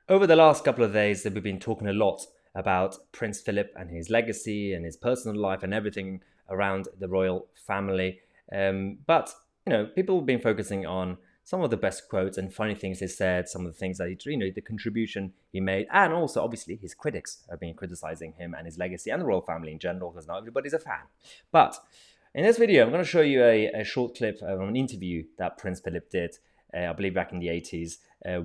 Over the last couple of days, we've been talking a lot about Prince Philip and his legacy and his personal life and everything around the royal family. But people have been focusing on some of the best quotes and funny things he said, some of the things that the contribution he made, and also obviously his critics have been criticizing him and his legacy and the royal family in general because not everybody's a fan. But in this video, I'm going to show you a short clip of an interview that Prince Philip did, I believe back in the 80s,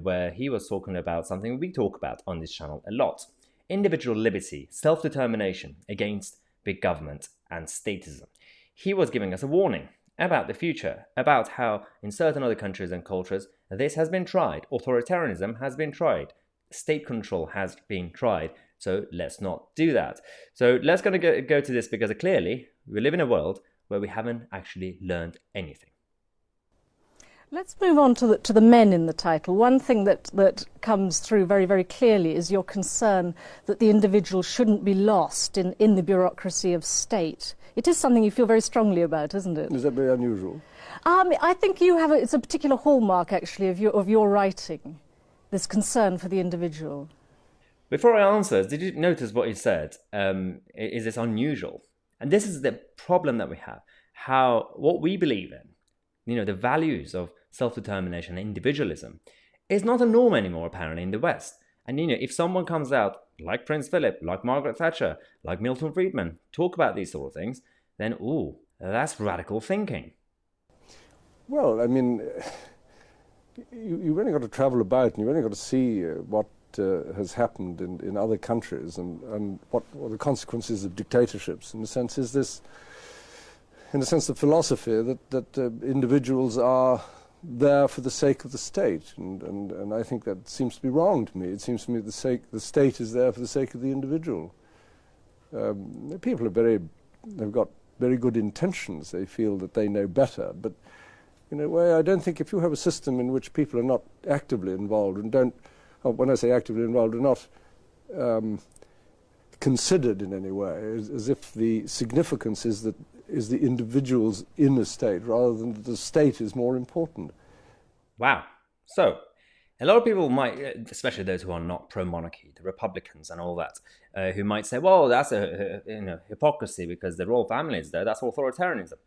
where he was talking about something we talk about on this channel a lot. Individual liberty, self-determination against big government and statism. He was giving us a warning about the future, about how in certain other countries and cultures this has been tried. Authoritarianism has been tried. State control has been tried. So let's not do that. So let's go to this because clearly we live in a world where we haven't actually learned anything. Let's move on to the men in the title. One thing that comes through very, very clearly is your concern that the individual shouldn't be lost in the bureaucracy of state. It is something you feel very strongly about, isn't it? Is that very unusual? I think you have it's a particular hallmark, actually, of your writing, this concern for the individual. Before I answer, did you notice what he said? Is this unusual? And this is the problem that we have. What we believe in, the values of self-determination and individualism is not a norm anymore, apparently, in the West. And, if someone comes out, like Prince Philip, like Margaret Thatcher, like Milton Friedman, talk about these sort of things, then, ooh, that's radical thinking. Well, I mean, you've only got to travel about and you've only got to see what has happened in other countries and what the consequences of dictatorships. In a sense, the philosophy that individuals are there for the sake of the state, and I think that seems to be wrong to me. It seems to me the state is there for the sake of the individual. People they've got very good intentions. They feel that they know better, but in a way, I don't think if you have a system in which people are not actively involved and when I say actively involved, are not considered in any way, as if the significance is the individual's inner state rather than the state is more important. Wow. So, a lot of people might, especially those who are not pro-monarchy, the Republicans and all that, who might say, well, that's a hypocrisy because the royal family is there, that's authoritarianism.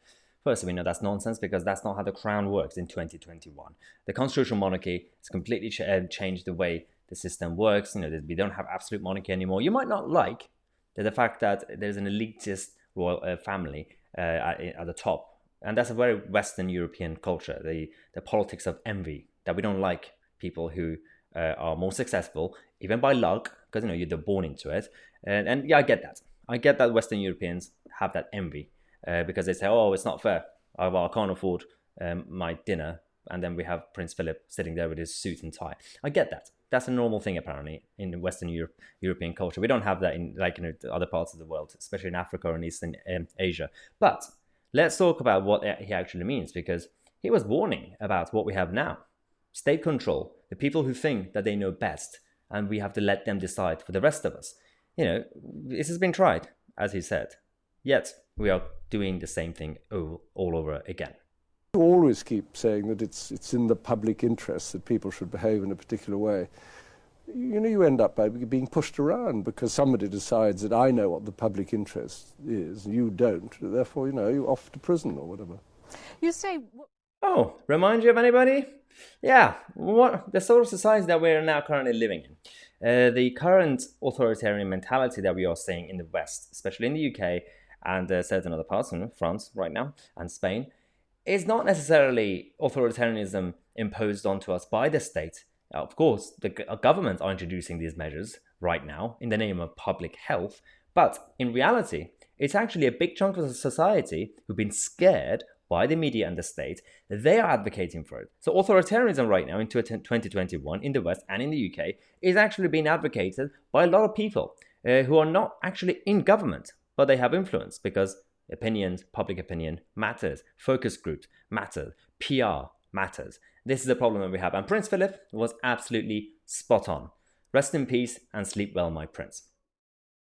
First, we know that's nonsense because that's not how the crown works in 2021. The constitutional monarchy has completely changed the way the system works. We don't have absolute monarchy anymore. You might not like the fact that there's an elitist royal family at the top. And that's a very Western European culture, the politics of envy, that we don't like people who are more successful, even by luck, because they're born into it. And yeah, I get that. I get that Western Europeans have that envy because they say, oh, it's not fair. I can't afford my dinner. And then we have Prince Philip sitting there with his suit and tie. I get that. That's a normal thing, apparently, in Western European culture. We don't have that in other parts of the world, especially in Africa and Eastern Asia. But let's talk about what he actually means, because he was warning about what we have now. State control, the people who think that they know best, and we have to let them decide for the rest of us. This has been tried, as he said. Yet, we are doing the same thing all over again. You always keep saying that it's in the public interest that people should behave in a particular way. You end up by being pushed around because somebody decides that I know what the public interest is, you don't. Therefore, you're off to prison or whatever. You say... Oh, remind you of anybody? Yeah, the sort of society that we're now currently living in. The current authoritarian mentality that we are seeing in the West, especially in the UK and certain other parts, France right now, and Spain, is not necessarily authoritarianism imposed onto us by the state. Of course, the governments are introducing these measures right now in the name of public health, but in reality, it's actually a big chunk of the society who've been scared by the media and the state. They are advocating for it. So authoritarianism right now in 2021 in the West and in the UK is actually being advocated by a lot of people who are not actually in government, but they have influence because public opinion matters, focus groups matter, PR matters. This is the problem that we have. And Prince Philip was absolutely spot on. Rest in peace and sleep well, my prince.